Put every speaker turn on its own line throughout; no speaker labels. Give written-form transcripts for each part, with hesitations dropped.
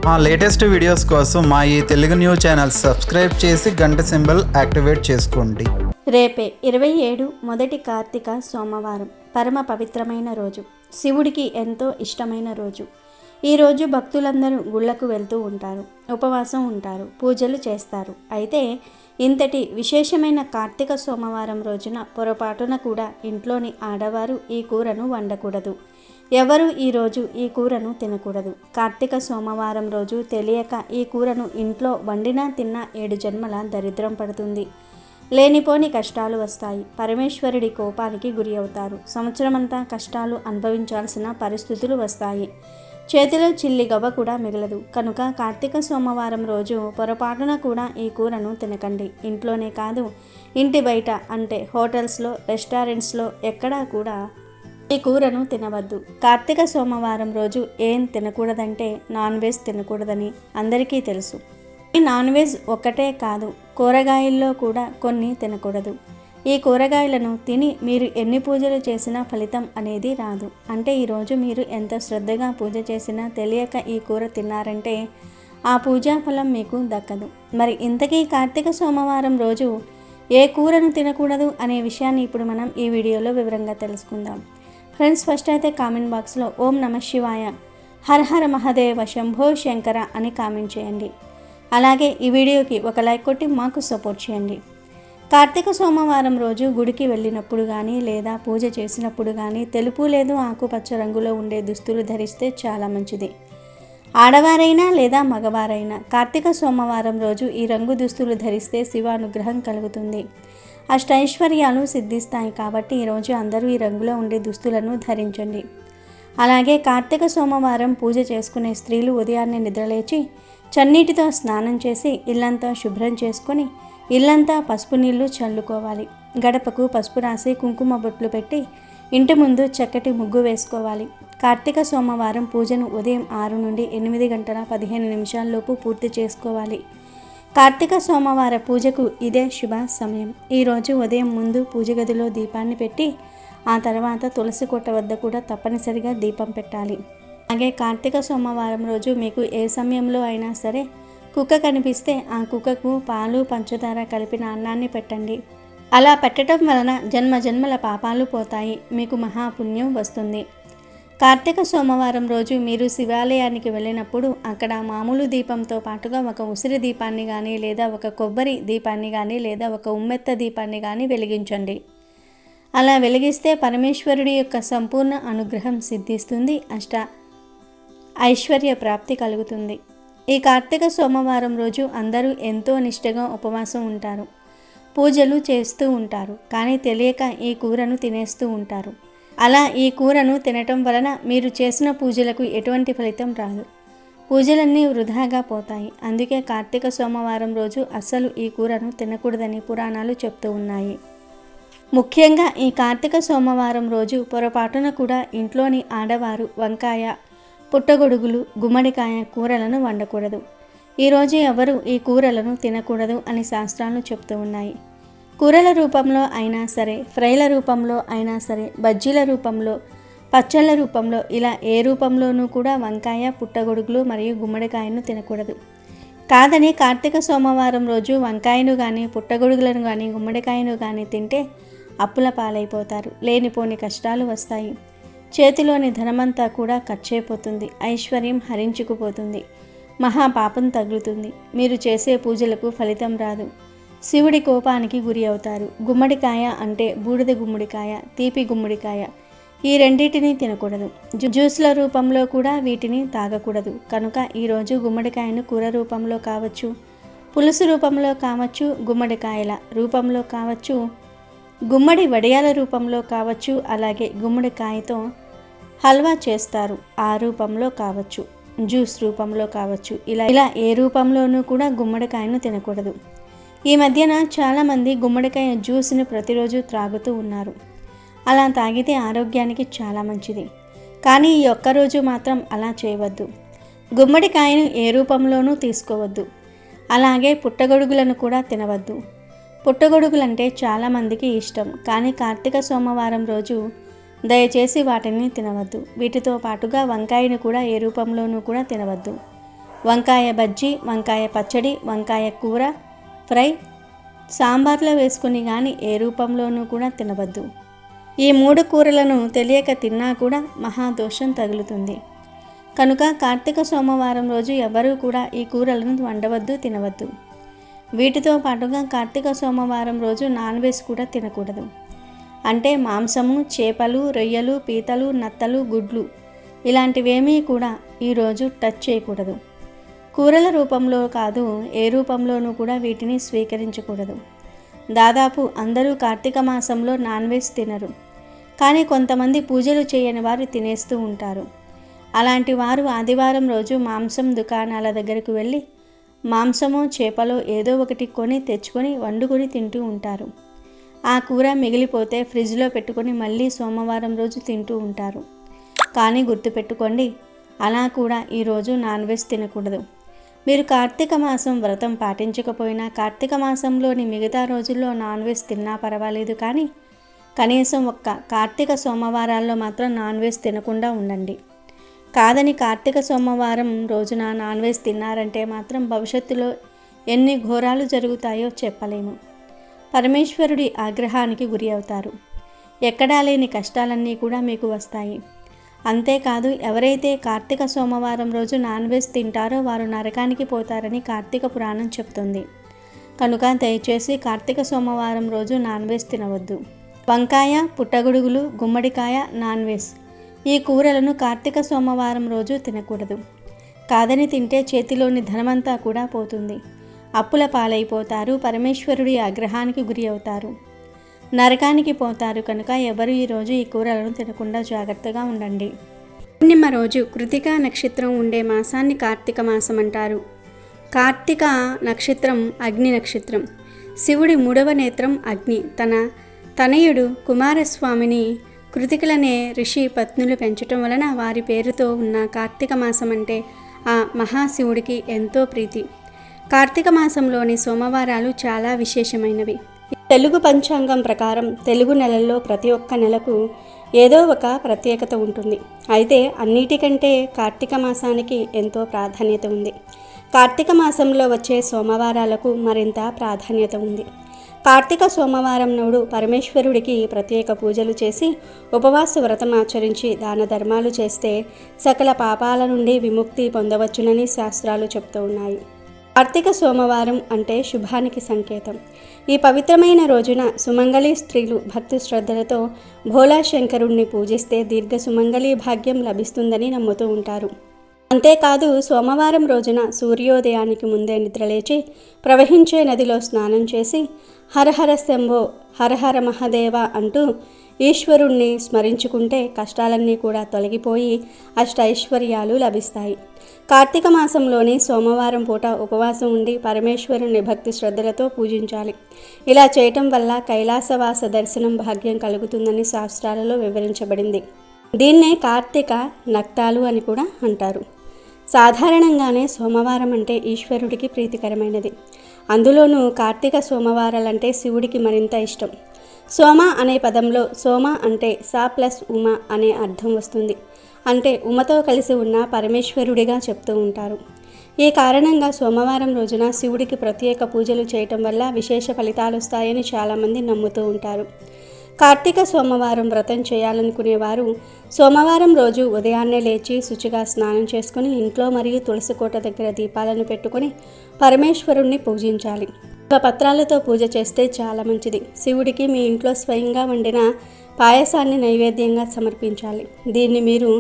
మా latest videos కోసం మా ఈ తెలుగు న్యూస్ ఛానల్ సబ్స్క్రైబ్ చేసి గంట సింబల్ యాక్టివేట్ చేసుకోండి.
రేపే 27 మొదటి కార్తీక సోమవారం పరమ పవిత్రమైన రోజు, శివుడికి ఎంతో ఇష్టమైన రోజు. ఈరోజు భక్తులందరూ గుళ్లకు వెళ్తూ ఉంటారు, ఉపవాసం ఉంటారు, పూజలు చేస్తారు. అయితే ఇంతటి విశేషమైన కార్తీక సోమవారం రోజున పొరపాటున కూడా ఇంట్లోని ఆడవారు ఈ కూరను వండకూడదు. ఎవరు ఈరోజు ఈ కూరను తినకూడదు. కార్తీక సోమవారం రోజు తెలియక ఈ కూరను ఇంట్లో వండినా తిన్నా 7 జన్మల దరిద్రం పడుతుంది. లేనిపోని కష్టాలు వస్తాయి. పరమేశ్వరుడి కోపానికి గురి అవుతారు. సంవత్సరమంతా కష్టాలు అనుభవించాల్సిన పరిస్థితులు వస్తాయి. చేతిలో చిల్లి గవ్వ కూడా మిగలదు. కనుక కార్తీక సోమవారం రోజు పొరపాటున కూడా ఈ కూరను తినకండి. ఇంట్లోనే కాదు, ఇంటి బయట అంటే హోటల్స్లో, రెస్టారెంట్స్లో ఎక్కడా కూడా ఈ కూరను తినవద్దు. కార్తీక సోమవారం రోజు ఏం తినకూడదంటే నాన్ వెజ్ తినకూడదని అందరికీ తెలుసు. ఈ నాన్ వెజ్ ఒక్కటే కాదు, కూరగాయల్లో కూడా కొన్ని తినకూడదు. ఈ కూరగాయలను తిని మీరు ఎన్ని పూజలు చేసినా ఫలితం అనేది రాదు. అంటే ఈరోజు మీరు ఎంత శ్రద్ధగా పూజ చేసినా తెలియక ఈ కూర తిన్నారంటే ఆ పూజా ఫలం మీకు దక్కదు. మరి ఇంతకీ కార్తీక సోమవారం రోజు ఏ కూరను తినకూడదు అనే విషయాన్ని ఇప్పుడు మనం ఈ వీడియోలో వివరంగా తెలుసుకుందాం. ఫ్రెండ్స్, ఫస్ట్ అయితే కామెంట్ బాక్స్లో ఓం నమః శివాయ, హర హర మహాదేవ, శంభో శంకర అని కామెంట్ చేయండి. అలాగే ఈ వీడియోకి ఒక లైక్ కొట్టి మాకు సపోర్ట్ చేయండి. కార్తీక సోమవారం రోజు గుడికి వెళ్ళినప్పుడు కానీ లేదా పూజ చేసినప్పుడు కానీ తెలుపు లేదు ఆకుపచ్చ రంగులో ఉండే దుస్తులు ధరిస్తే చాలా మంచిది. ఆడవారైనా లేదా మగవారైనా కార్తీక సోమవారం రోజు ఈ రంగు దుస్తులు ధరిస్తే శివానుగ్రహం కలుగుతుంది, అష్టైశ్వర్యాలు సిద్ధిస్తాయి. కాబట్టి ఈరోజు అందరూ ఈ రంగులో ఉండే దుస్తులను ధరించండి. అలాగే కార్తీక సోమవారం పూజ చేసుకునే స్త్రీలు ఉదయాన్నే నిద్రలేచి చన్నీటితో స్నానం చేసి ఇల్లంతా శుభ్రం చేసుకొని ఇల్లంతా పసుపు నీళ్లు చల్లుకోవాలి. గడపకు పసుపు రాసి కుంకుమ బొట్లు పెట్టి ఇంటి ముందు చక్కటి ముగ్గు వేసుకోవాలి. కార్తీక సోమవారం పూజను ఉదయం 6 నుండి 8 గంటల 15 నిమిషాల్లోపు పూర్తి చేసుకోవాలి. కార్తీక సోమవార పూజకు ఇదే శుభ సమయం. ఈరోజు ఉదయం ముందు పూజ గదిలో దీపాన్ని పెట్టి ఆ తర్వాత తులసి కోట వద్ద కూడా తప్పనిసరిగా దీపం పెట్టాలి. అలాగే కార్తీక సోమవారం రోజు మీకు ఏ సమయంలో అయినా సరే కుక్క కనిపిస్తే ఆ కుక్కకు పాలు పంచదార కలిపిన అన్నాన్ని పెట్టండి. అలా పెట్టడం వలన జన్మ జన్మల పాపాలు పోతాయి, మీకు మహాపుణ్యం వస్తుంది. కార్తీక సోమవారం రోజు మీరు శివాలయానికి వెళ్ళినప్పుడు అక్కడ మామూలు దీపంతో పాటుగా ఒక ఉసిరి దీపాన్ని కానీ లేదా ఒక కొబ్బరి దీపాన్ని కానీ లేదా ఒక ఉమ్మెత్త దీపాన్ని కానీ వెలిగించండి. అలా వెలిగిస్తే పరమేశ్వరుడి యొక్క సంపూర్ణ అనుగ్రహం సిద్ధిస్తుంది, ఐశ్వర్య ప్రాప్తి కలుగుతుంది. ఈ కార్తీక సోమవారం రోజు అందరూ ఎంతో నిష్టగా ఉపవాసం ఉంటారు, పూజలు చేస్తూ ఉంటారు. కానీ తెలియక ఈ కూరను తినేస్తూ ఉంటారు. అలా ఈ కూరను తినటం వలన మీరు చేసిన పూజలకు ఎటువంటి ఫలితం రాదు, పూజలన్నీ వృధాగా పోతాయి. అందుకే కార్తీక సోమవారం రోజు అస్సలు ఈ కూరను తినకూడదని పురాణాలు చెప్తూ ఉన్నాయి. ముఖ్యంగా ఈ కార్తీక సోమవారం రోజు పొరపాటున కూడా ఇంట్లోని ఆడవారు వంకాయ, పుట్టగొడుగులు, గుమ్మడికాయ కూరలను వండకూడదు. ఈరోజు ఎవరు ఈ కూరలను తినకూడదు అని శాస్త్రాలు చెప్తూ ఉన్నాయి. కూరల రూపంలో అయినా సరే, ఫ్రైల రూపంలో అయినా సరే, బజ్జీల రూపంలో, పచ్చళ్ళ రూపంలో, ఇలా ఏ రూపంలోనూ కూడా వంకాయ, పుట్టగొడుగులు మరియు గుమ్మడికాయను తినకూడదు. కాదని కార్తీక సోమవారం రోజు వంకాయను కానీ, పుట్టగొడుగులను కానీ, గుమ్మడికాయను కానీ తింటే అప్పుల పాలైపోతారు, లేనిపోని కష్టాలు వస్తాయి. చేతిలోని ధనమంతా కూడా ఖర్చయిపోతుంది, ఐశ్వర్యం హరించుకుపోతుంది, మహాపాపం తగులుతుంది. మీరు చేసే పూజలకు ఫలితం రాదు, శివుడి కోపానికి గురి అవుతారు. గుమ్మడికాయ అంటే బూడిద గుమ్మడికాయ, తీపి గుమ్మడికాయ, ఈ రెండింటినీ తినకూడదు. జ్యూస్ల రూపంలో కూడా వీటిని తాగకూడదు. కనుక ఈరోజు గుమ్మడికాయను కూర రూపంలో కావచ్చు, పులుసు రూపంలో కావచ్చు, గుమ్మడికాయల రూపంలో కావచ్చు, గుమ్మడి వడియాల రూపంలో కావచ్చు, అలాగే గుమ్మడికాయతో హల్వా చేస్తారు, ఆ రూపంలో కావచ్చు, జ్యూస్ రూపంలో కావచ్చు, ఇలా ఏ రూపంలోనూ కూడా గుమ్మడికాయను తినకూడదు. ఈ మధ్యన చాలామంది గుమ్మడికాయ జ్యూస్ని ప్రతిరోజు త్రాగుతూ ఉన్నారు. అలా తాగితే ఆరోగ్యానికి చాలా మంచిది. కానీ ఈ ఒక్కరోజు మాత్రం అలా చేయవద్దు. గుమ్మడికాయను ఏ రూపంలోనూ తీసుకోవద్దు. అలాగే పుట్టగొడుగులను కూడా తినవద్దు. పుట్టగొడుగులంటే చాలామందికి ఇష్టం, కానీ కార్తీక సోమవారం రోజు దయచేసి వాటిని తినవద్దు. వీటితో పాటుగా వంకాయను కూడా ఏ రూపంలోనూ కూడా తినవద్దు. వంకాయ బజ్జీ, వంకాయ పచ్చడి, వంకాయ కూర ఫ్రై, సాంబార్లో వేసుకుని కానీ ఏ రూపంలోనూ కూడా తినవద్దు. ఈ 3 కూరలను తెలియక తిన్నా కూడా మహాదోషం తగులుతుంది. కనుక కార్తీక సోమవారం రోజు ఎవరూ కూడా ఈ కూరలను వండవద్దు, తినవద్దు. వీటితో పాటుగా కార్తీక సోమవారం రోజు నాన్ వెజ్ కూడా తినకూడదు. అంటే మాంసము, చేపలు, రొయ్యలు, పీతలు, నత్తలు, గుడ్లు ఇలాంటివేమీ కూడా ఈరోజు టచ్ చేయకూడదు. కూరల రూపంలో కాదు, ఏ రూపంలోనూ కూడా వీటిని స్వీకరించకూడదు. దాదాపు అందరూ కార్తీక మాసంలో నాన్ వెజ్ తినరు, కానీ కొంతమంది పూజలు చేయని వారు తినేస్తూ ఉంటారు. అలాంటి వారు ఆదివారం రోజు మాంసం దుకాణాల దగ్గరకు వెళ్ళి మాంసమో చేపలో ఏదో ఒకటి కొని తెచ్చుకొని వండుకొని తింటూ ఉంటారు. ఆ కూర మిగిలిపోతే ఫ్రిడ్జ్లో పెట్టుకొని మళ్ళీ సోమవారం రోజు తింటూ ఉంటారు. కానీ గుర్తుపెట్టుకోండి, అలా కూడా ఈరోజు నాన్ వెజ్ తినకూడదు. మీరు కార్తీక మాసం వ్రతం పాటించకపోయినా కార్తీక మాసంలోని మిగతా రోజుల్లో నాన్ వెజ్ తిన్నా పర్వాలేదు, కానీ కనీసం ఒక్క కార్తీక సోమవారాల్లో మాత్రం నాన్ వెజ్ తినకుండా ఉండండి. కాదని కార్తీక సోమవారం రోజున నాన్ వెజ్ తిన్నారంటే మాత్రం భవిష్యత్తులో ఎన్ని ఘోరాలు జరుగుతాయో చెప్పలేము. పరమేశ్వరుడి ఆగ్రహానికి గురి అవుతారు. ఎక్కడా లేని కష్టాలన్నీ కూడా మీకు వస్తాయి. అంతేకాదు, ఎవరైతే కార్తీక సోమవారం రోజు నాన్ వెజ్ తింటారో వారు నరకానికి పోతారని కార్తీక పురాణం చెప్తుంది. కనుక దయచేసి కార్తీక సోమవారం రోజు నాన్ వెజ్ తినవద్దు. వంకాయ, పుట్టగొడుగులు, గుమ్మడికాయ నాన్ వెజ్ ఈ కూరలను కార్తీక సోమవారం రోజు తినకూడదు. కాదని తింటే చేతిలోని ధనమంతా కూడా పోతుంది. అప్పుల పాలైపోతారు. పరమేశ్వరుడి ఆగ్రహానికి గురి అవుతారు. నరకానికి పోతారు. కనుక ఎవరు ఈరోజు ఈ కూరలను తినకుండా జాగ్రత్తగా ఉండండి. పూర్ణిమ రోజు కృతికా నక్షత్రం ఉండే మాసాన్ని కార్తీక మాసం అంటారు. కార్తీక నక్షత్రం అగ్ని నక్షత్రం. శివుడి 3వ నేత్రం అగ్ని. తన తనయుడు కుమారస్వామిని కృతికలనే ఋషి పత్నులు పెంచటం వలన వారి పేరుతో ఉన్న కార్తీక మాసం అంటే ఆ మహాశివుడికి ఎంతో ప్రీతి. కార్తీక మాసంలోని సోమవారాలు చాలా విశేషమైనవి. తెలుగు పంచాంగం ప్రకారం తెలుగు నెలల్లో ప్రతి ఒక్క నెలకు ఏదో ఒక ప్రత్యేకత ఉంటుంది. అయితే అన్నిటికంటే కార్తీక మాసానికి ఎంతో ప్రాధాన్యత ఉంది. కార్తీక మాసంలో వచ్చే సోమవారాలకు మరింత ప్రాధాన్యత ఉంది. కార్తీక సోమవారం నాడు పరమేశ్వరుడికి ప్రత్యేక పూజలు చేసి ఉపవాస వ్రతం ఆచరించి దాన ధర్మాలు చేస్తే సకల పాపాల నుండి విముక్తి పొందవచ్చునని శాస్త్రాలు చెప్తూ ఉన్నాయి. కార్తీక సోమవారం అంటే శుభానికి సంకేతం. ఈ పవిత్రమైన రోజున సుమంగళి స్త్రీలు భక్తి శ్రద్ధలతో భోలా శంకరుణ్ణి పూజిస్తే దీర్ఘ సుమంగళి భాగ్యం లభిస్తుందని నమ్ముతూ ఉంటారు. అంతేకాదు, సోమవారం రోజున సూర్యోదయానికి ముందే నిద్రలేచి ప్రవహించే నదిలో స్నానం చేసి హరహర శంభో హరహర మహదేవ అంటూ ఈశ్వరుణ్ణి స్మరించుకుంటే కష్టాలన్నీ కూడా తొలగిపోయి అష్టైశ్వర్యాలు లభిస్తాయి. కార్తీక మాసంలోని సోమవారం పూట ఉపవాసం ఉండి పరమేశ్వరుని భక్తి శ్రద్ధలతో పూజించాలి. ఇలా చేయటం వల్ల కైలాసవాస దర్శనం భాగ్యం కలుగుతుందని శాస్త్రాలలో వివరించబడింది. దీన్నే కార్తీక నక్తాలు అని కూడా అంటారు. సాధారణంగానే సోమవారం అంటే ఈశ్వరుడికి ప్రీతికరమైనది. అందులోనూ కార్తీక సోమవారాలంటే శివుడికి మరింత ఇష్టం. సోమ అనే పదంలో సోమ అంటే సా ప్లస్ ఉమ అనే అర్థం వస్తుంది. అంటే ఉమతో కలిసి ఉన్న పరమేశ్వరుడిగా చెప్తూ ఉంటారు. ఈ కారణంగా సోమవారం రోజున శివుడికి ప్రత్యేక పూజలు చేయటం వల్ల విశేష ఫలితాలు వస్తాయని చాలామంది నమ్ముతూ ఉంటారు. కార్తీక సోమవారం వ్రతం చేయాలనుకునేవారు సోమవారం రోజు ఉదయాన్నే లేచి శుచిగా స్నానం చేసుకుని ఇంట్లో మరియు తులసి కోట దగ్గర దీపాలను పెట్టుకొని పరమేశ్వరుణ్ణి పూజించాలి. పత్రాలతో పూజ చేస్తే చాలా మంచిది. శివుడికి మీ ఇంట్లో స్వయంగా వండిన పాయసాన్ని నైవేద్యంగా సమర్పించాలి. దీన్ని మీరు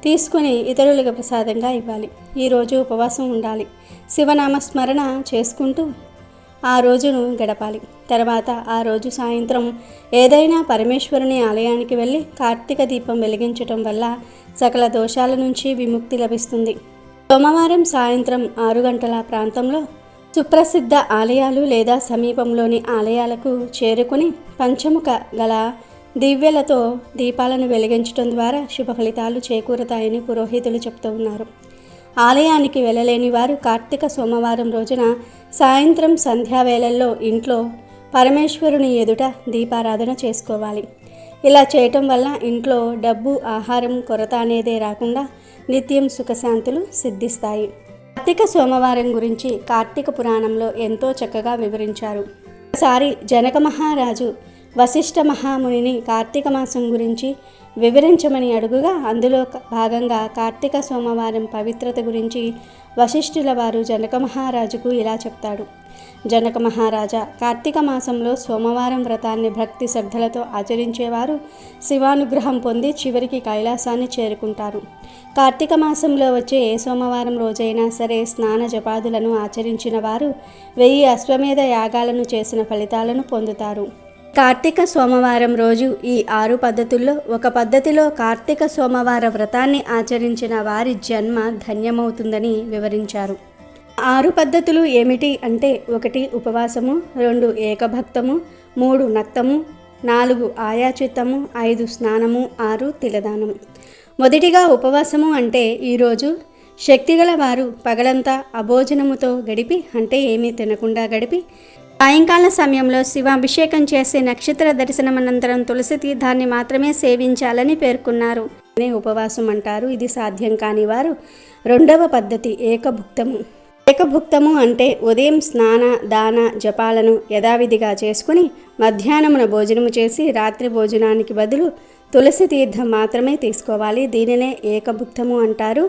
తీసుకుని ఇతరులకు ప్రసాదంగా ఇవ్వాలి. ఈరోజు ఉపవాసం ఉండాలి. శివనామస్మరణ చేసుకుంటూ ఆ రోజును గడపాలి. తర్వాత ఆ రోజు సాయంత్రం ఏదైనా పరమేశ్వరుని ఆలయానికి వెళ్ళి కార్తీక దీపం వెలిగించటం వల్ల సకల దోషాల నుంచి విముక్తి లభిస్తుంది. సోమవారం సాయంత్రం 6 గంటల ప్రాంతంలో సుప్రసిద్ధ ఆలయాలు లేదా సమీపంలోని ఆలయాలకు చేరుకుని పంచముఖ గల దివ్యలతో దీపాలను వెలిగించడం ద్వారా శుభ ఫలితాలు చేకూరుతాయని పురోహితులు చెప్తూ ఉన్నారు. ఆలయానికి వెళ్ళలేని వారు కార్తీక సోమవారం రోజున సాయంత్రం సంధ్యావేళల్లో ఇంట్లో పరమేశ్వరుని ఎదుట దీపారాధన చేసుకోవాలి. ఇలా చేయటం వల్ల ఇంట్లో డబ్బు, ఆహారం కొరత అనేదే రాకుండా నిత్యం సుఖశాంతులు సిద్ధిస్తాయి. కార్తీక సోమవారం గురించి కార్తీక పురాణంలో ఎంతో చక్కగా వివరించారు. ఒకసారి జనక మహారాజు వశిష్ఠ మహామునిని కార్తీక మాసం గురించి వివరించమని అడుగుగా అందులో భాగంగా కార్తీక సోమవారం పవిత్రత గురించి వశిష్ఠుల వారు జనక మహారాజుకు ఇలా చెప్తాడు. జనక మహారాజా, కార్తీక మాసంలో సోమవారం వ్రతాన్ని భక్తి శ్రద్ధలతో ఆచరించేవారు శివానుగ్రహం పొంది చివరికి కైలాసాన్ని చేరుకుంటారు. కార్తీక మాసంలో వచ్చే ఏ సోమవారం రోజైనా సరే స్నాన జపాదులను ఆచరించిన వారు 1000 అశ్వమేధ యాగాలను చేసిన ఫలితాలను పొందుతారు. కార్తీక సోమవారం రోజు ఈ 6 పద్ధతుల్లో ఒక పద్ధతిలో కార్తీక సోమవార వ్రతాన్ని ఆచరించిన వారి జన్మ ధన్యమవుతుందని వివరించారు. 6 పద్ధతులు ఏమిటి అంటే 1 ఉపవాసము, 2 ఏకభక్తము, 3 నక్తము, 4 ఆయాచిత్తము, 5 స్నానము, 6 తిలదానము. మొదటిగా ఉపవాసము అంటే ఈరోజు శక్తిగల వారు పగలంతా అభోజనముతో గడిపి అంటే ఏమీ తినకుండా గడిపి సాయంకాల సమయంలో శివాభిషేకం చేసి నక్షత్ర దర్శనం అనంతరం తులసి తీర్థాన్ని మాత్రమే సేవించాలని పేర్కొన్నారు. ఉపవాసం అంటారు. ఇది సాధ్యం కాని వారు 2వ పద్ధతి ఏకభుక్తము. ఏకభుక్తము అంటే ఉదయం స్నాన దాన జపాలను యథావిధిగా చేసుకుని మధ్యాహ్నమున భోజనము చేసి రాత్రి భోజనానికి బదులు తులసి తీర్థం మాత్రమే తీసుకోవాలి. దీనినే ఏకభుక్తము అంటారు.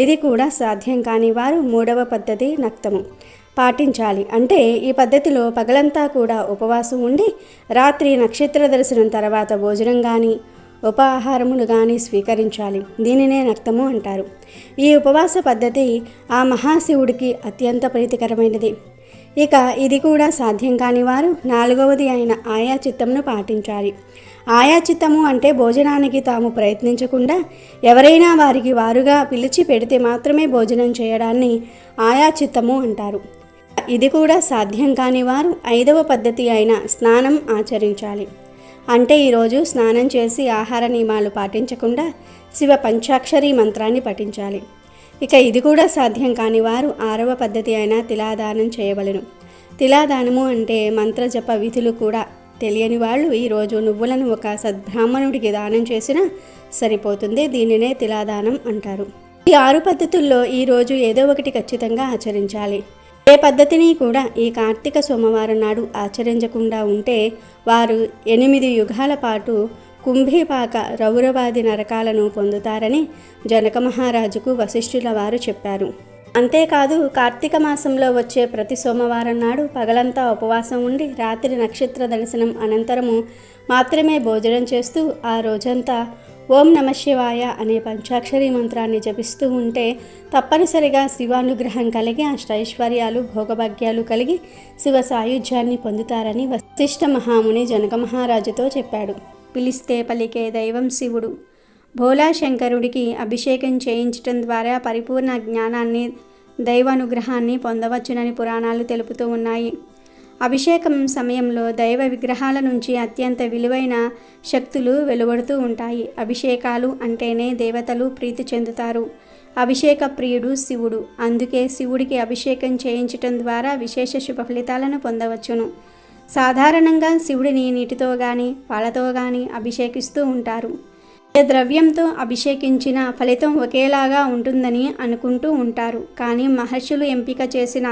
ఇది కూడా సాధ్యం కాని వారు 3వ పద్ధతి నక్తము పాటించాలి. అంటే ఈ పద్ధతిలో పగలంతా కూడా ఉపవాసం ఉండి రాత్రి నక్షత్ర దర్శనం తర్వాత భోజనం కానీ ఉపాహారములు కానీ స్వీకరించాలి. దీనినే నక్తము అంటారు. ఈ ఉపవాస పద్ధతి ఆ మహాశివుడికి అత్యంత ప్రీతికరమైనది. ఇక ఇది కూడా సాధ్యం కాని వారు 4వది అయిన ఆయాచిత్తమును పాటించాలి. ఆయాచిత్తము అంటే భోజనానికి తాము ప్రయత్నించకుండా ఎవరైనా వారికి వారుగా పిలిచి పెడితే మాత్రమే భోజనం చేయడాన్ని ఆయాచిత్తము అంటారు. ఇది కూడా సాధ్యం కాని వారు 5వ పద్ధతి అయిన స్నానం ఆచరించాలి. అంటే ఈరోజు స్నానం చేసి ఆహార నియమాలు పాటించకుండా శివ పంచాక్షరి మంత్రాన్ని పఠించాలి. ఇక ఇది కూడా సాధ్యం కాని వారు 6వ పద్ధతి అయిన తిలాదానం చేయవలెను. తిలాదానము అంటే మంత్రజప విధులు కూడా తెలియని వాళ్ళు ఈరోజు నువ్వులను ఒక సద్బ్రాహ్మణుడికి దానం చేసినా సరిపోతుంది. దీనినే తిలాదానం అంటారు. ఈ 6 పద్ధతుల్లో ఈరోజు ఏదో ఒకటి ఖచ్చితంగా ఆచరించాలి. ఏ పద్ధతిని కూడా ఈ కార్తీక సోమవారం నాడు ఆచరించకుండా ఉంటే వారు 8 యుగాల పాటు కుంభీపాక రౌరవాది నరకాలను పొందుతారని జనక మహారాజుకు వశిష్ఠుల వారు చెప్పారు. అంతేకాదు కార్తీక మాసంలో వచ్చే ప్రతి సోమవారం నాడు పగలంతా ఉపవాసం ఉండి రాత్రి నక్షత్ర దర్శనం అనంతరము మాత్రమే భోజనం చేస్తూ ఆ రోజంతా ఓం నమః శివాయ అనే పంచాక్షరి మంత్రాన్ని జపిస్తూ ఉంటే తప్పనిసరిగా శివానుగ్రహం కలిగి అష్టైశ్వర్యాలు భోగభాగ్యాలు కలిగి శివ సాయుధ్యాన్ని పొందుతారని వశిష్ఠ మహాముని జనక మహారాజుతో చెప్పాడు. పిలిస్తే పలికే దైవం శివుడు. భోలాశంకరుడికి అభిషేకం చేయించటం ద్వారా పరిపూర్ణ జ్ఞానాన్ని దైవానుగ్రహాన్ని పొందవచ్చునని పురాణాలు తెలుపుతూ ఉన్నాయి. అభిషేకం సమయంలో దైవ విగ్రహాల నుంచి అత్యంత విలువైన శక్తులు వెలువడుతూ ఉంటాయి. అభిషేకాలు అంటేనే దేవతలు ప్రీతి చెందుతారు. అభిషేక ప్రియుడు శివుడు. అందుకే శివుడికి అభిషేకం చేయించటం ద్వారా విశేష శుభ ఫలితాలను పొందవచ్చును. సాధారణంగా శివుడిని నీటితో కానీ పాలతో కానీ అభిషేకిస్తూ ఉంటారు. ఏ ద్రవ్యంతో అభిషేకించిన ఫలితం ఒకేలాగా ఉంటుందని అనుకుంటూ ఉంటారు. కానీ మహర్షులు ఎంపిక చేసిన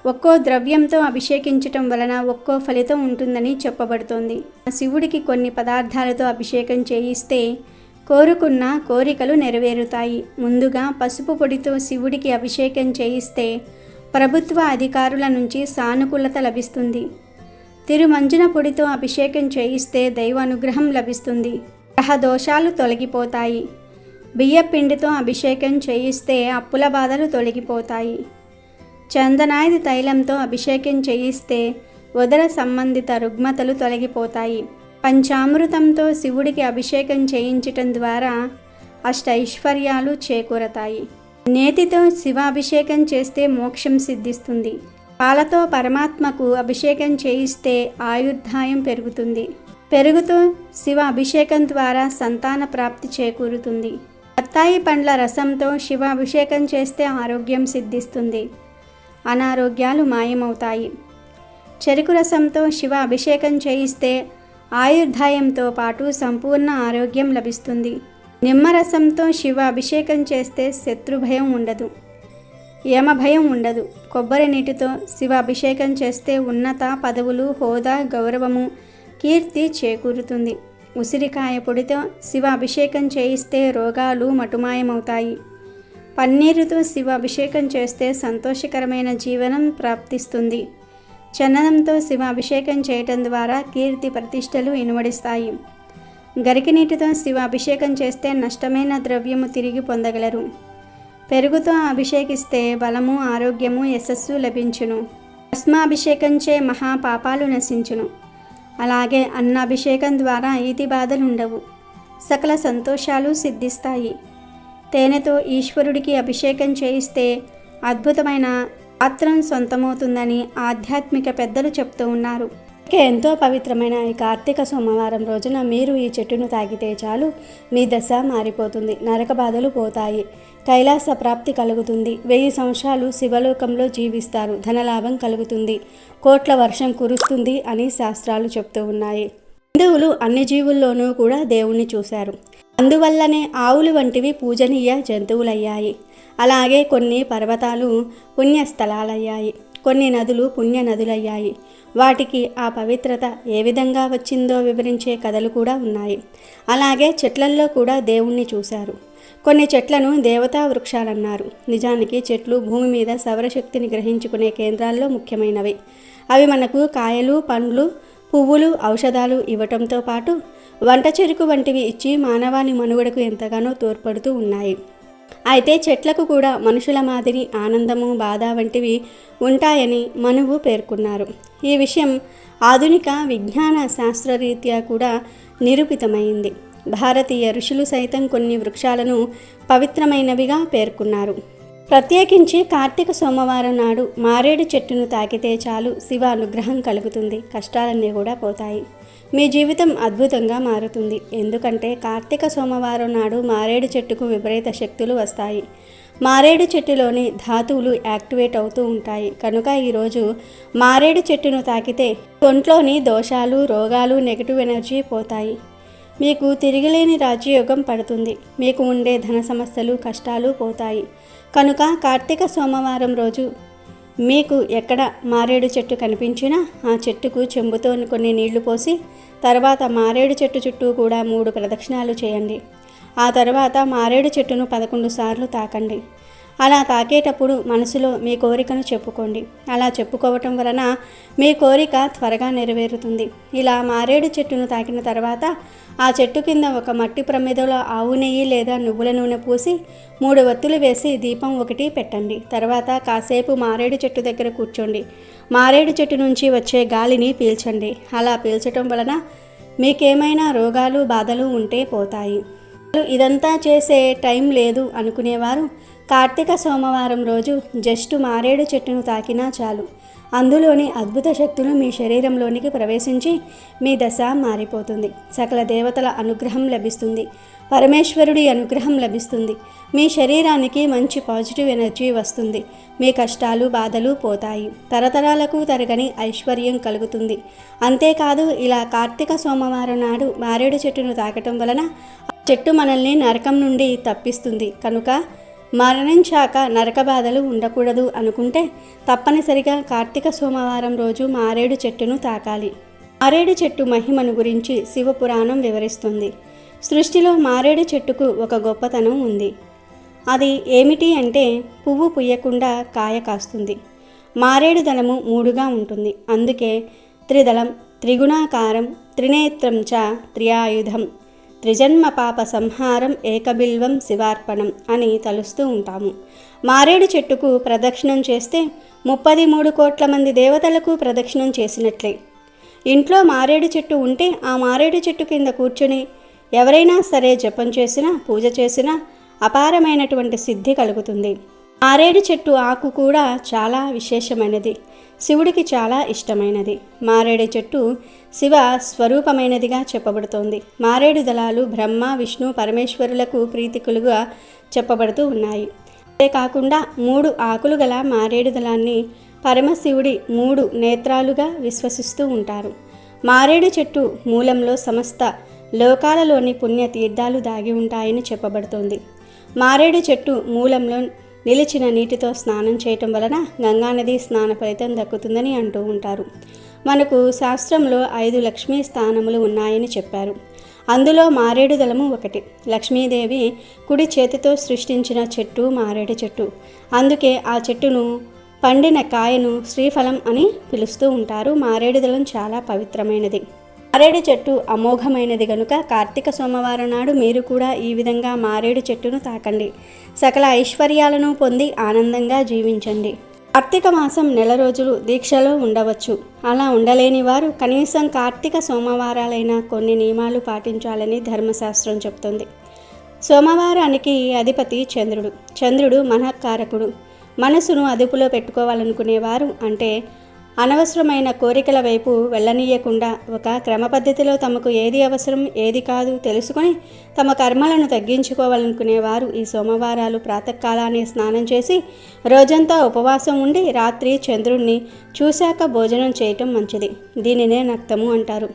ఒక్కో ద్రవ్యంతో అభిషేకించటం వలన ఒక్కో ఫలితం ఉంటుందని చెప్పబడుతోంది. శివుడికి కొన్ని పదార్థాలతో అభిషేకం చేయిస్తే కోరుకున్న కోరికలు నెరవేరుతాయి. ముందుగా పసుపు పొడితో శివుడికి అభిషేకం చేయిస్తే ప్రభుత్వ అధికారుల నుంచి సానుకూలత లభిస్తుంది. తిరుమంజన పొడితో అభిషేకం చేయిస్తే దైవ అనుగ్రహం లభిస్తుంది. గ్రహ దోషాలు తొలగిపోతాయి. బియ్యపిండితో అభిషేకం చేయిస్తే అప్పుల బాధలు తొలగిపోతాయి. చందనాది తైలంతో అభిషేకం చేయిస్తే ఉదర సంబంధిత రుగ్మతలు తొలగిపోతాయి. పంచామృతంతో శివుడికి అభిషేకం చేయించటం ద్వారా అష్టైశ్వర్యాలు చేకూరతాయి. నేతితో శివాభిషేకం చేస్తే మోక్షం సిద్ధిస్తుంది. పాలతో పరమాత్మకు అభిషేకం చేయిస్తే ఆయుర్దాయం పెరుగుతుంది. పెరుగుతో శివ అభిషేకం ద్వారా సంతాన ప్రాప్తి చేకూరుతుంది. బత్తాయి పండ్ల రసంతో శివ అభిషేకం చేస్తే ఆరోగ్యం సిద్ధిస్తుంది. అనారోగ్యాలు మాయమవుతాయి. చెరుకు రసంతో శివ అభిషేకం చేయిస్తే ఆయుర్దాయంతో పాటు సంపూర్ణ ఆరోగ్యం లభిస్తుంది. నిమ్మరసంతో శివ అభిషేకం చేస్తే శత్రుభయం ఉండదు. యమభయం ఉండదు. కొబ్బరి నీటితో శివ అభిషేకం చేస్తే ఉన్నత పదవులు, హోదా, గౌరవము, కీర్తి చేకూరుతుంది. ఉసిరికాయ పొడితో శివ అభిషేకం చేయిస్తే రోగాలు మటుమాయమవుతాయి. పన్నీరుతో శివ అభిషేకం చేస్తే సంతోషకరమైన జీవనం ప్రాప్తిస్తుంది. చందనంతో శివ అభిషేకం చేయటం ద్వారా కీర్తి ప్రతిష్టలు ఇనుమడిస్తాయి. గరికి నీటితో శివ అభిషేకం చేస్తే నష్టమైన ద్రవ్యము తిరిగి పొందగలరు. పెరుగుతో అభిషేకిస్తే బలము, ఆరోగ్యము, యశస్సు లభించును. భస్మాభిషేకంచే మహాపాపాలు నశించును. అలాగే అన్నాభిషేకం ద్వారా ఈతి బాధలు ఉండవు. సకల సంతోషాలు సిద్ధిస్తాయి. తేనెతో ఈశ్వరుడికి అభిషేకం చేయిస్తే అద్భుతమైన పాత్రం సొంతమవుతుందని ఆధ్యాత్మిక పెద్దలు చెప్తూ ఉన్నారు. ఎంతో పవిత్రమైన ఈ కార్తీక సోమవారం రోజున మీరు ఈ చెట్టును తాకితే చాలు మీ దశ మారిపోతుంది. నరక బాధలు పోతాయి. కైలాస ప్రాప్తి కలుగుతుంది. 1000 సంవత్సరాలు శివలోకంలో జీవిస్తారు. ధనలాభం కలుగుతుంది. కోట్ల వర్షం కురుస్తుంది అని శాస్త్రాలు చెప్తూ ఉన్నాయి. హిందువులు అన్ని జీవుల్లోనూ కూడా దేవుణ్ణి చూశారు. అందువల్లనే ఆవులు వంటివి పూజనీయ జంతువులయ్యాయి. అలాగే కొన్ని పర్వతాలు పుణ్యస్థలాలయ్యాయి. కొన్ని నదులు పుణ్య నదులయ్యాయి. వాటికి ఆ పవిత్రత ఏ విధంగా వచ్చిందో వివరించే కథలు కూడా ఉన్నాయి. అలాగే చెట్లల్లో కూడా దేవుణ్ణి చూశారు. కొన్ని చెట్లను దేవతా వృక్షాలన్నారు. నిజానికి చెట్లు భూమి మీద సౌరశక్తిని గ్రహించుకునే కేంద్రాల్లో ముఖ్యమైనవి. అవి మనకు కాయలు, పండ్లు, పువ్వులు, ఔషధాలు ఇవ్వటంతో పాటు వంట చెరుకు వంటివి ఇచ్చి మానవాళి మనుగడకు ఎంతగానో తోడ్పడుతూ ఉన్నాయి. అయితే చెట్లకు కూడా మనుషుల మాదిరి ఆనందము, బాధ వంటివి ఉంటాయని మనువు పేర్కొన్నారు. ఈ విషయం ఆధునిక విజ్ఞాన శాస్త్రరీత్యా కూడా నిరూపితమైంది. భారతీయ ఋషులు సైతం కొన్ని వృక్షాలను పవిత్రమైనవిగా పేర్కొన్నారు. ప్రత్యేకించి కార్తీక సోమవారం నాడు మారేడు చెట్టును తాకితే చాలు శివ అనుగ్రహం కలుగుతుంది. కష్టాలన్నీ కూడా పోతాయి. మీ జీవితం అద్భుతంగా మారుతుంది. ఎందుకంటే కార్తీక సోమవారం నాడు మారేడు చెట్టుకు విపరీత శక్తులు వస్తాయి. మారేడు చెట్టులోని ధాతువులు యాక్టివేట్ అవుతూ ఉంటాయి. కనుక ఈరోజు మారేడు చెట్టును తాకితే ఒంట్లోని దోషాలు, రోగాలు, నెగిటివ్ ఎనర్జీ పోతాయి. మీకు తిరిగిలేని రాజ్యయోగం పడుతుంది. మీకు ఉండే ధన సమస్యలు, కష్టాలు పోతాయి. కనుక కార్తీక సోమవారం రోజు మీకు ఎక్కడ మారేడు చెట్టు కనిపించినా ఆ చెట్టుకు చెంబుతో కొన్ని నీళ్లు పోసి తర్వాత మారేడు చెట్టు చుట్టూ కూడా 3 ప్రదక్షిణాలు చేయండి. ఆ తర్వాత మారేడు చెట్టును 11 సార్లు తాకండి. అలా తాకేటప్పుడు మనసులో మీ కోరికను చెప్పుకోండి. అలా చెప్పుకోవటం వలన మీ కోరిక త్వరగా నెరవేరుతుంది. ఇలా మారేడు చెట్టును తాకిన తర్వాత ఆ చెట్టు కింద ఒక మట్టి ప్రమిదలో ఆవు నెయ్యి లేదా నువ్వుల నూనె పూసి 3 వత్తులు వేసి దీపం 1 పెట్టండి. తర్వాత కాసేపు మారేడు చెట్టు దగ్గర కూర్చోండి. మారేడు చెట్టు నుంచి వచ్చే గాలిని పీల్చండి. అలా పీల్చటం వలన మీకేమైనా రోగాలు, బాధలు ఉంటే పోతాయి. ఇదంతా చేసే టైం లేదు అనుకునేవారు కార్తీక సోమవారం రోజు జస్ట్ మారేడు చెట్టును తాకినా చాలు. అందులోని అద్భుత శక్తులు మీ శరీరంలోనికి ప్రవేశించి మీ దశ మారిపోతుంది. సకల దేవతల అనుగ్రహం లభిస్తుంది. పరమేశ్వరుడి అనుగ్రహం లభిస్తుంది. మీ శరీరానికి మంచి పాజిటివ్ ఎనర్జీ వస్తుంది. మీ కష్టాలు, బాధలు పోతాయి. తరతరాలకు తరగని ఐశ్వర్యం కలుగుతుంది. అంతేకాదు ఇలా కార్తీక సోమవారం నాడు మారేడు చెట్టును తాకటం వలన చెట్టు మనల్ని నరకం నుండి తప్పిస్తుంది. కనుక మరణించాక నరక బాధలు ఉండకూడదు అనుకుంటే తప్పనిసరిగా కార్తీక సోమవారం రోజు మారేడు చెట్టును తాకాలి. మారేడు చెట్టు మహిమను గురించి శివపురాణం వివరిస్తుంది. సృష్టిలో మారేడు చెట్టుకు ఒక గొప్పతనం ఉంది. అది ఏమిటి అంటే పువ్వు పుయ్యకుండా కాయ కాస్తుంది. మారేడు దళము 3గా ఉంటుంది. అందుకే త్రిదళం, త్రిగుణాకారం, త్రినేత్రం చ త్రియాయుధం, త్రిజన్మ పాప సంహారం, ఏకబిల్వం శివార్పణం అని తలుస్తూ ఉంటాము. మారేడు చెట్టుకు ప్రదక్షిణం చేస్తే 33 కోట్ల మంది దేవతలకు ప్రదక్షిణం చేసినట్లే. ఇంట్లో మారేడు చెట్టు ఉంటే ఆ మారేడు చెట్టు కింద కూర్చొని ఎవరైనా సరే జపం చేసినా, పూజ చేసినా అపారమైనటువంటి సిద్ధి కలుగుతుంది. మారేడు చెట్టు ఆకు కూడా చాలా విశేషమైనది. శివుడికి చాలా ఇష్టమైనది. మారేడు చెట్టు శివ స్వరూపమైనదిగా చెప్పబడుతోంది. మారేడు దళాలు బ్రహ్మ, విష్ణు, పరమేశ్వరులకు ప్రీతికులుగా చెప్పబడుతూ ఉన్నాయి. అంతేకాకుండా 3 ఆకులు గల మారేడు దళాన్ని పరమశివుడి 3 నేత్రాలుగా విశ్వసిస్తూ ఉంటారు. మారేడు చెట్టు మూలంలో సమస్త లోకాలలోని పుణ్య తీర్థాలు దాగి ఉంటాయని చెప్పబడుతోంది. మారేడు చెట్టు మూలంలో నిలిచిన నీటితో స్నానం చేయటం వలన గంగానది స్నాన ఫలితం దక్కుతుందని అంటూ ఉంటారు. మనకు శాస్త్రంలో 5 లక్ష్మీ స్థానములు ఉన్నాయని చెప్పారు. అందులో మారేడు దళము ఒకటి. లక్ష్మీదేవి కుడి చేతితో సృష్టించిన చెట్టు మారేడు చెట్టు. అందుకే ఆ చెట్టును పండిన కాయను శ్రీఫలం అని పిలుస్తూ ఉంటారు. మారేడు దళం చాలా పవిత్రమైనది. మారేడు చెట్టు అమోఘమైనది గనుక కార్తీక సోమవారం నాడు మీరు కూడా ఈ విధంగా మారేడు చెట్టును తాకండి. సకల ఐశ్వర్యాలను పొంది ఆనందంగా జీవించండి. కార్తీక మాసం నెల రోజులు దీక్షలో ఉండవచ్చు. అలా ఉండలేని వారు కనీసం కార్తీక సోమవారాలైనా కొన్ని నియమాలు పాటించాలని ధర్మశాస్త్రం చెప్తుంది. సోమవారానికి అధిపతి చంద్రుడు. చంద్రుడు మనఃకారకుడు. మనసును అదుపులో పెట్టుకోవాలనుకునేవారు, అంటే అనవసరమైన కోరికల వైపు వెళ్ళనీయకుండా ఒక క్రమ పద్ధతిలో తమకు ఏది అవసరం ఏది కాదు తెలుసుకొని తమ కర్మలను తగ్గించుకోవాలనుకునేవారు ఈ సోమవారాలు ప్రాతకాలాన్ని స్నానం చేసి రోజంతా ఉపవాసం ఉండి రాత్రి చంద్రుణ్ణి చూశాక భోజనం చేయటం మంచిది. దీనినే నక్తము అంటారు.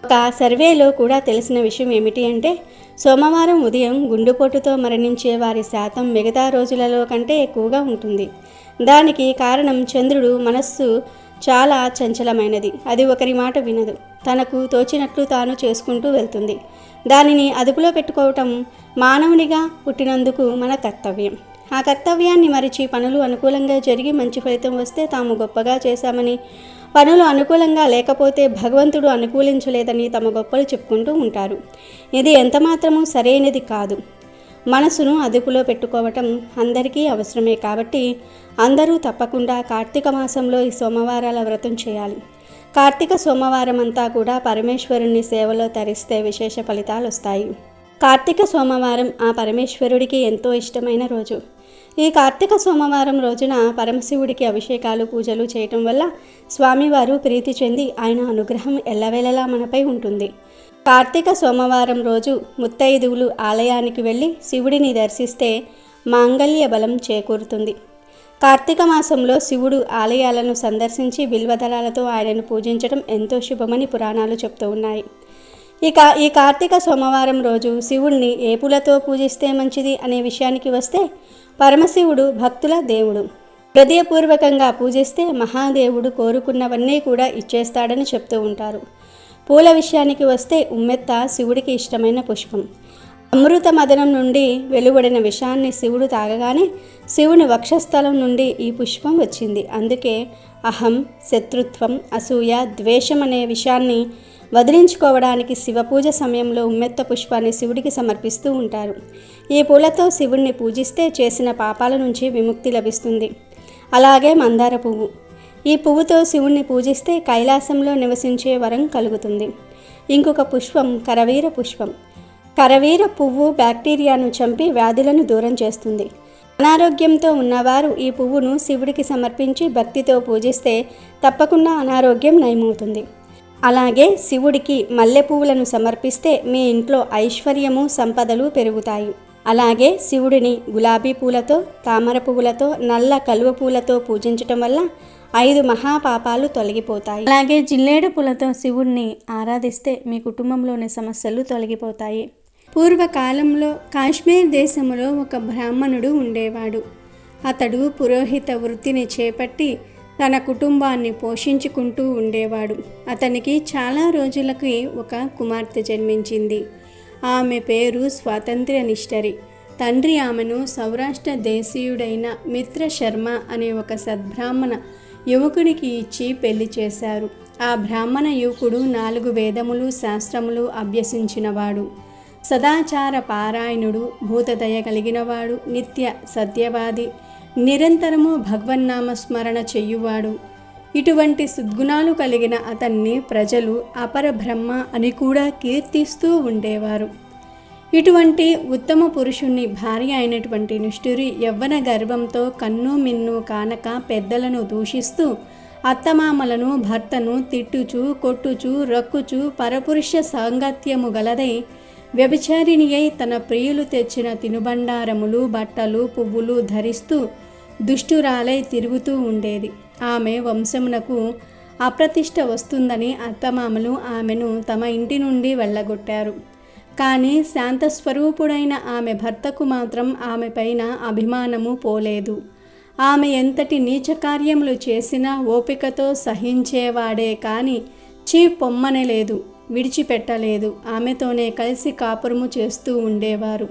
ఒక సర్వేలో కూడా తెలిసిన విషయం ఏమిటి అంటే సోమవారం ఉదయం గుండెపోటుతో మరణించే వారి శాతం మిగతా రోజులలో కంటే ఎక్కువగా ఉంటుంది. దానికి కారణం చంద్రుడు మనస్సు చాలా చంచలమైనది. అది ఒకరి మాట వినదు. తనకు తోచినట్లు తాను చేసుకుంటూ వెళ్తుంది. దానిని అదుపులో పెట్టుకోవటం మానవునిగా పుట్టినందుకు మన కర్తవ్యం. ఆ కర్తవ్యాన్ని మరిచి పనులు అనుకూలంగా జరిగి మంచి ఫలితం వస్తే తాము గొప్పగా చేశామని, పనులు అనుకూలంగా లేకపోతే భగవంతుడు అనుకూలించలేదని తమ గొప్పలు చెప్పుకుంటూ ఉంటారు. ఇది ఎంతమాత్రమూ సరైనది కాదు. మనసును అదుపులో పెట్టుకోవటం అందరికీ అవసరమే. కాబట్టి అందరూ తప్పకుండా కార్తీక మాసంలో ఈ సోమవారాల వ్రతం చేయాలి. కార్తీక సోమవారం అంతా కూడా పరమేశ్వరుని సేవలో తరిస్తే విశేష ఫలితాలు వస్తాయి. కార్తీక సోమవారం ఆ పరమేశ్వరుడికి ఎంతో ఇష్టమైన రోజు. ఈ కార్తీక సోమవారం రోజున పరమశివుడికి అభిషేకాలు పూజలు చేయటం వల్ల స్వామివారు ప్రీతి చెంది ఆయన అనుగ్రహం ఎల్లవేళలా మనపై ఉంటుంది. కార్తీక సోమవారం రోజు ముత్తైదువులు ఆలయానికి వెళ్ళి శివుడిని దర్శిస్తే మాంగళ్య బలం చేకూరుతుంది. కార్తీక మాసంలో శివుడు ఆలయాలను సందర్శించి బిల్వదళాలతో ఆయనను పూజించడం ఎంతో శుభమని పురాణాలు చెప్తూ ఉన్నాయి. ఇక ఈ కార్తీక సోమవారం రోజు శివుడిని ఏ పూలతో పూజిస్తే మంచిది అనే విషయానికి వస్తే పరమశివుడు భక్తుల దేవుడు. హృదయపూర్వకంగా పూజిస్తే మహాదేవుడు కోరుకున్నవన్నీ కూడా ఇచ్చేస్తాడని చెప్తూ ఉంటారు. పూల విషయానికి వస్తే ఉమ్మెత్త శివుడికి ఇష్టమైన పుష్పం. అమృత మదనం నుండి వెలువడిన విషాన్ని శివుడు తాగగానే శివుని వక్షస్థలం నుండి ఈ పుష్పం వచ్చింది. అందుకే అహం, శత్రుత్వం, అసూయ, ద్వేషం అనే విషయాన్ని వదిలించుకోవడానికి శివపూజ సమయంలో ఉమ్మెత్త పుష్పాన్ని శివుడికి సమర్పిస్తూ ఉంటారు. ఈ పూలతో శివుణ్ణి పూజిస్తే చేసిన పాపాల నుంచి విముక్తి లభిస్తుంది. అలాగే మందార పువ్వు. ఈ పువ్వుతో శివుణ్ణి పూజిస్తే కైలాసంలో నివసించే వరం కలుగుతుంది. ఇంకొక పుష్పం కరవీర పుష్పం. కరవీర పువ్వు బ్యాక్టీరియాను చంపి వ్యాధులను దూరం చేస్తుంది. అనారోగ్యంతో ఉన్నవారు ఈ పువ్వును శివుడికి సమర్పించి భక్తితో పూజిస్తే తప్పకుండా అనారోగ్యం నయమవుతుంది. అలాగే శివుడికి మల్లె పువ్వులను సమర్పిస్తే మీ ఇంట్లో ఐశ్వర్యము, సంపదలు పెరుగుతాయి. అలాగే శివుడిని గులాబీ పూలతో, తామర పువ్వులతో, నల్ల కలువ పూలతో పూజించటం వల్ల 5 మహాపాపాలు తొలగిపోతాయి. అలాగే జిల్లేడు పూలతో శివుడిని ఆరాధిస్తే మీ కుటుంబంలోని సమస్యలు తొలగిపోతాయి. పూర్వకాలంలో కాశ్మీర్ దేశంలో ఒక బ్రాహ్మణుడు ఉండేవాడు. అతడు పురోహిత వృత్తిని చేపట్టి తన కుటుంబాన్ని పోషించుకుంటూ ఉండేవాడు. అతనికి చాలా రోజులకి ఒక కుమార్తె జన్మించింది. ఆమె పేరు స్వాతంత్ర్య నిష్ఠరి. తండ్రి ఆమెను సౌరాష్ట్ర దేశీయుడైన మిత్ర శర్మ అనే ఒక సద్బ్రాహ్మణ యువకుడికి ఇచ్చి పెళ్లి చేశారు. ఆ బ్రాహ్మణ యువకుడు 4 వేదములు, శాస్త్రములు అభ్యసించినవాడు. సదాచార పారాయణుడు, భూతదయ కలిగినవాడు, నిత్య సత్యవాది, నిరంతరము భగవన్నామ స్మరణ చెయ్యువాడు. ఇటువంటి సద్గుణాలు కలిగిన అతన్ని ప్రజలు అపర బ్రహ్మ అని కూడా కీర్తిస్తూ ఉండేవారు. ఇటువంటి ఉత్తమ పురుషుణ్ణి భార్య అయినటువంటి నిష్ఠురి యవ్వన గర్వంతో కన్ను మిన్ను కానక పెద్దలను దూషిస్తూ అత్తమామలను, భర్తను తిట్టుచూ, కొట్టుచూ, రక్కుచూ, పరపురుష సాంగత్యము గలదై వ్యభిచారిణి అయి తన ప్రియులు తెచ్చిన తినుబండారములు, బట్టలు, పువ్వులు ధరిస్తూ దుష్టురాలై తిరుగుతూ ఉండేది. ఆమె వంశమునకు అప్రతిష్ట వస్తుందని అత్తమామలు ఆమెను తమ ఇంటి నుండి వెళ్ళగొట్టారు. కానీ శాంతస్వరూపుడైన ఆమె భర్తకు మాత్రం ఆమె పైన అభిమానము పోలేదు. ఆమె ఎంతటి నీచ కార్యములు చేసినా ఓపికతో సహించేవాడే కానీ పొమ్మనలేదు, విడిచిపెట్టలేదు. ఆమెతోనే కలిసి కాపురము చేస్తూ ఉండేవారు.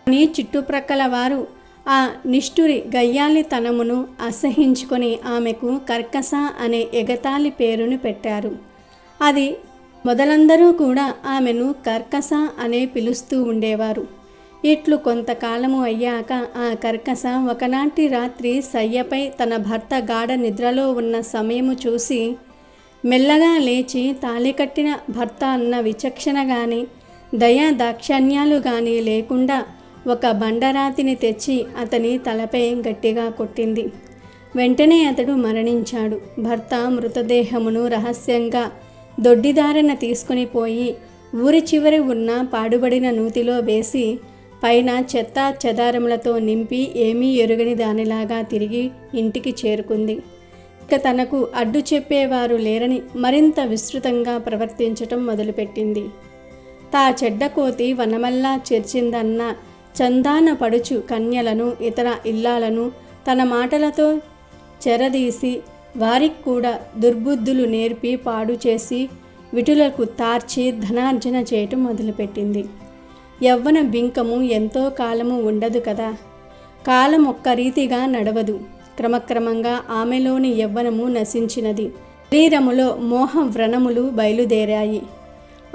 కానీ చుట్టుప్రక్కల వారు ఆ నిష్ఠురి గయ్యాళితనమును అసహించుకొని ఆమెకు కర్కస అనే ఎగతాళి పేరును పెట్టారు. అది మొదలందరూ కూడా ఆమెను కర్కస అనే పిలుస్తూ ఉండేవారు. ఇట్లు కొంతకాలము అయ్యాక ఆ కర్కస ఒకనాటి రాత్రి సయ్యపై తన భర్త గాఢ నిద్రలో ఉన్న సమయము చూసి మెల్లగా లేచి తాళి కట్టిన భర్త అన్న విచక్షణ కానీ దయా దాక్షణ్యాలు కానీ లేకుండా ఒక బండరాతిని తెచ్చి అతని తలపై గట్టిగా కొట్టింది. వెంటనే అతడు మరణించాడు. భర్త మృతదేహమును రహస్యంగా దొడ్డిదారిన తీసుకుని పోయి ఊరి చివరి ఉన్న పాడుబడిన నూతిలో వేసి పైన చెత్త చెదారములతో నింపి ఏమీ ఎరుగని దానిలాగా తిరిగి ఇంటికి చేరుకుంది. ఇక తనకు అడ్డు చెప్పేవారు లేరని మరింత విస్తృతంగా ప్రవర్తించటం మొదలుపెట్టింది. తా చెడ్డకోతి వనమల్లా చేర్చిందన్న చందాన పడుచు కన్యలను ఇతర ఇల్లాలను తన మాటలతో చెరదీసి వారికి కూడా దుర్బుద్ధులు నేర్పి పాడు చేసి విటులకు తార్చి ధనార్జన చేయటం మొదలుపెట్టింది. యవ్వన బింకము ఎంతో కాలము ఉండదు కదా. కాలం ఒక్క రీతిగా నడవదు. క్రమక్రమంగా ఆమెలోని యవ్వనము నశించినది. శరీరములో మోహ వ్రణములు బయలుదేరాయి.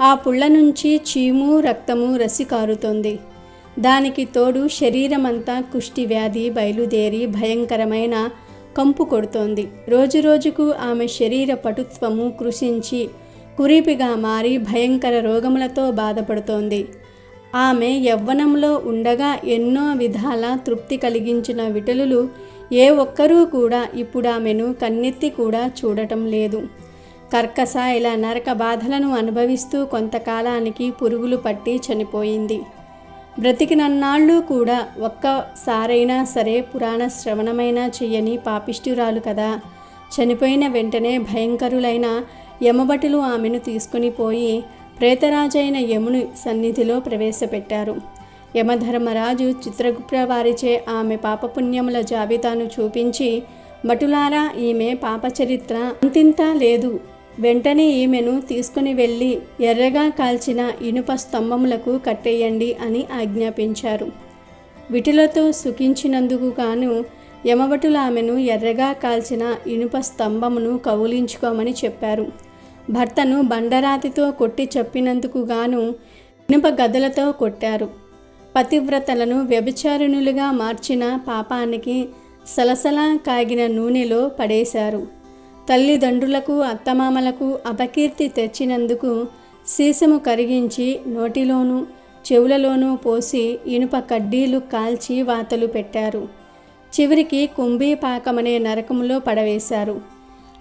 ఆ పుళ్ళ నుంచి చీము రక్తము రసి కారుతోంది. దానికి తోడు శరీరమంతా కుష్టి వ్యాధి బయలుదేరి భయంకరమైన కంపు కొడుతోంది. రోజురోజుకు ఆమె శరీర పటుత్వము కృషించి కురీపిగా మారి భయంకర రోగములతో బాధపడుతోంది. ఆమె యవ్వనంలో ఉండగా ఎన్నో విధాల తృప్తి కలిగించిన విటలులు ఏ ఒక్కరూ కూడా ఇప్పుడు ఆమెను కన్నెత్తి కూడా చూడటం లేదు. కర్కస ఇలా నరక బాధలను అనుభవిస్తూ కొంతకాలానికి పురుగులు పట్టి చనిపోయింది. బ్రతికినన్నాళ్ళు కూడా ఒక్కసారైనా సరే పురాణ శ్రవణమైనా చెయ్యని పాపిష్ఠురాలు కదా. చనిపోయిన వెంటనే భయంకరులైన యమభటులు ఆమెను తీసుకుని పోయి ప్రేతరాజైన యముని సన్నిధిలో ప్రవేశపెట్టారు. యమధర్మరాజు చిత్రగుప్త వారిచే ఆమె పాపపుణ్యముల జాబితాను చూపించి, భటులారా, ఈమె పాపచరిత్ర అంతింతా లేదు. వెంటనే ఈమెను తీసుకుని వెళ్ళి ఎర్రగా కాల్చిన ఇనుప స్తంభములకు కట్టేయండి అని ఆజ్ఞాపించారు. విటులతో సుఖించినందుకు గాను యమభటులు ఆమెను ఎర్రగా కాల్చిన ఇనుప స్తంభమును కౌలించుకోమని చెప్పారు. భర్తను బండరాతితో కొట్టి చెప్పినందుకు గాను ఇనుప గదలతో కొట్టారు. పతివ్రతలను వ్యభిచారిణులుగా మార్చిన పాపానికి సలసలా కాగిన నూనెలో పడేశారు. తల్లిదండ్రులకు అత్తమామలకు అపకీర్తి తెచ్చినందుకు సీసము కరిగించి నోటిలోనూ చెవులలోనూ పోసి ఇనుప కడ్డీలు కాల్చి వాతలు పెట్టారు. చివరికి కుంభీపాకమనే నరకములో పడవేశారు.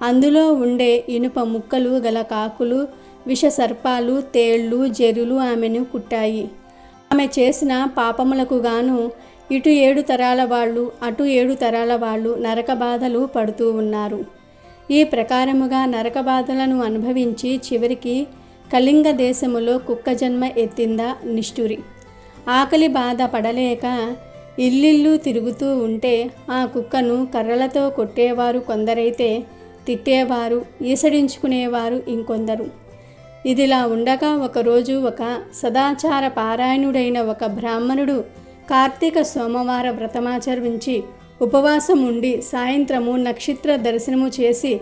అందులో ఉండే ఇనుప ముక్కలు గల కాకులు, విషసర్పాలు, తేళ్లు, జెరులు ఆమెను కుట్టాయి. ఆమె చేసిన పాపములకు గాను ఇటు 7 తరాల వాళ్ళు, అటు 7 తరాల వాళ్ళు నరక బాధలు పడుతూ ఉన్నారు. ఈ ప్రకారముగా నరక బాధలను అనుభవించి చివరికి కళింగ దేశములో కుక్క జన్మ ఎత్తిందా నిష్ఠురి. ఆకలి బాధ పడలేక ఇల్లిల్లు తిరుగుతూ ఉంటే ఆ కుక్కను కర్రలతో కొట్టేవారు కొందరైతే తిట్టేవారు, ఈసడించుకునేవారు ఇంకొందరు. ఇదిలా ఉండగా ఒకరోజు ఒక సదాచార పారాయణుడైన ఒక బ్రాహ్మణుడు కార్తీక సోమవార వ్రతమాచరించి ఉపవాసం ఉండి సాయంత్రము నక్షత్ర దర్శనము చేసి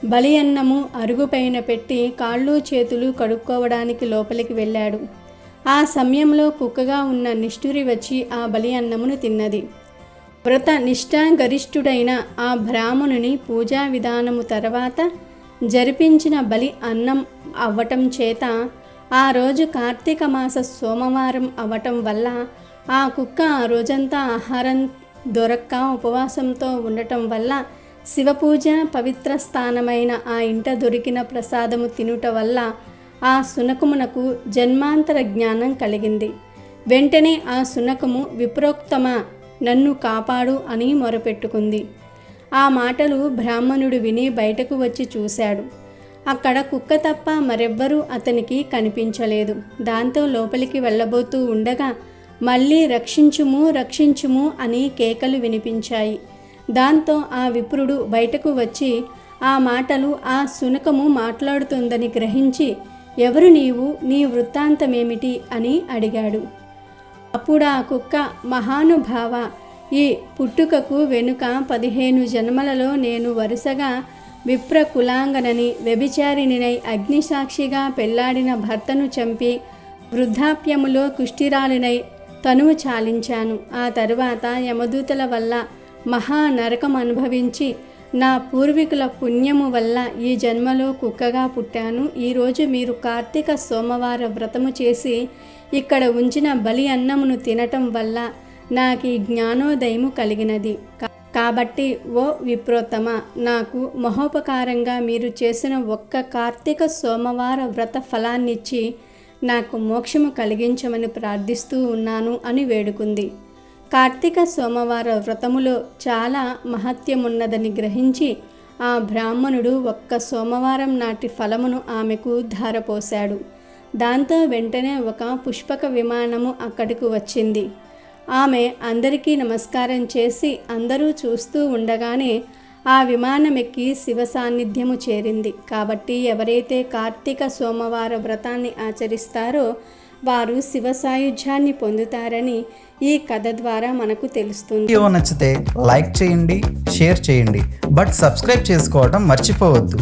బలి అన్నము అరుగుపైన పెట్టి కాళ్ళు చేతులు కడుక్కోవడానికి లోపలికి వెళ్ళాడు. ఆ సమయంలో కుక్కగా ఉన్న నిష్ఠురి వచ్చి ఆ బలి అన్నమును తిన్నది. వ్రత నిష్ఠాగరిష్ఠుడైన ఆ బ్రాహ్మణుని పూజా విధానము తర్వాత జరిపించిన బలి అన్నం అవ్వటం చేత ఆ రోజు కార్తీక మాస సోమవారం అవ్వటం వల్ల ఆ కుక్క ఆ రోజంతా ఆహారం దొరక్క ఉపవాసంతో ఉండటం వల్ల శివపూజ పవిత్ర స్థానమైన ఆ ఇంట దొరికిన ప్రసాదము తినుట వల్ల ఆ శునకమునకు జన్మాంతర జ్ఞానం కలిగింది. వెంటనే ఆ శునకము విప్రోక్తమా, నన్ను కాపాడు అని మొరపెట్టుకుంది. ఆ మాటలు బ్రాహ్మణుడు విని బయటకు వచ్చి చూశాడు. అక్కడ కుక్క తప్ప మరెవ్వరూ అతనికి కనిపించలేదు. దాంతో లోపలికి వెళ్ళబోతూ ఉండగా మళ్ళీ రక్షించుము రక్షించుము అని కేకలు వినిపించాయి. దాంతో ఆ విప్రుడు బయటకు వచ్చి ఆ మాటలు ఆ శునకము మాట్లాడుతుందని గ్రహించి, ఎవరు నీవు, నీ వృత్తాంతమేమిటి అని అడిగాడు. అప్పుడు ఆ కుక్క, మహానుభావ, ఈ పుట్టుకకు వెనుక 15 జన్మలలో నేను వరుసగా విప్ర కులాంగనని, వ్యభిచారిణినై, అగ్నిసాక్షిగా పెళ్లాడిన భర్తను చంపి, వృద్ధాప్యములో కుష్ఠిరాలినై తనువు చాలించాను. ఆ తరువాత యమదూతల వల్ల మహానరకం అనుభవించి నా పూర్వీకుల పుణ్యము వల్ల ఈ జన్మలో కుక్కగా పుట్టాను. ఈరోజు మీరు కార్తీక సోమవార వ్రతము చేసి ఇక్కడ ఉంచిన బలి అన్నమును తినటం వల్ల నాకు ఈ జ్ఞానోదయము కలిగినది. కాబట్టి ఓ విప్రోత్తమ, నాకు మహోపకారంగా మీరు చేసిన ఒక్క కార్తీక సోమవార వ్రత ఫలాన్నిచ్చి నాకు మోక్షము కలిగించమని ప్రార్థిస్తూ ఉన్నాను అని వేడుకుంది. కార్తీక సోమవార వ్రతములో చాలా మహత్యమున్నదని గ్రహించి ఆ బ్రాహ్మణుడు ఒక్క సోమవారం నాటి ఫలమును ఆమెకు ధారపోశాడు. దాంతో వెంటనే ఒక పుష్పక విమానము అక్కడికి వచ్చింది. ఆమె అందరికీ నమస్కారం చేసి అందరూ చూస్తూ ఉండగానే ఆ విమానం ఎక్కి శివ సాన్నిధ్యము చేరింది. కాబట్టి ఎవరైతే కార్తీక సోమవార వ్రతాన్ని ఆచరిస్తారో వారు శివ సాయుధ్యాన్ని పొందుతారని ఈ కథ ద్వారా మనకు తెలుస్తుంది.
వీడియో నచ్చితే లైక్ చేయండి, షేర్ చేయండి, బట్ సబ్స్క్రైబ్ చేసుకోవడం మర్చిపోవద్దు.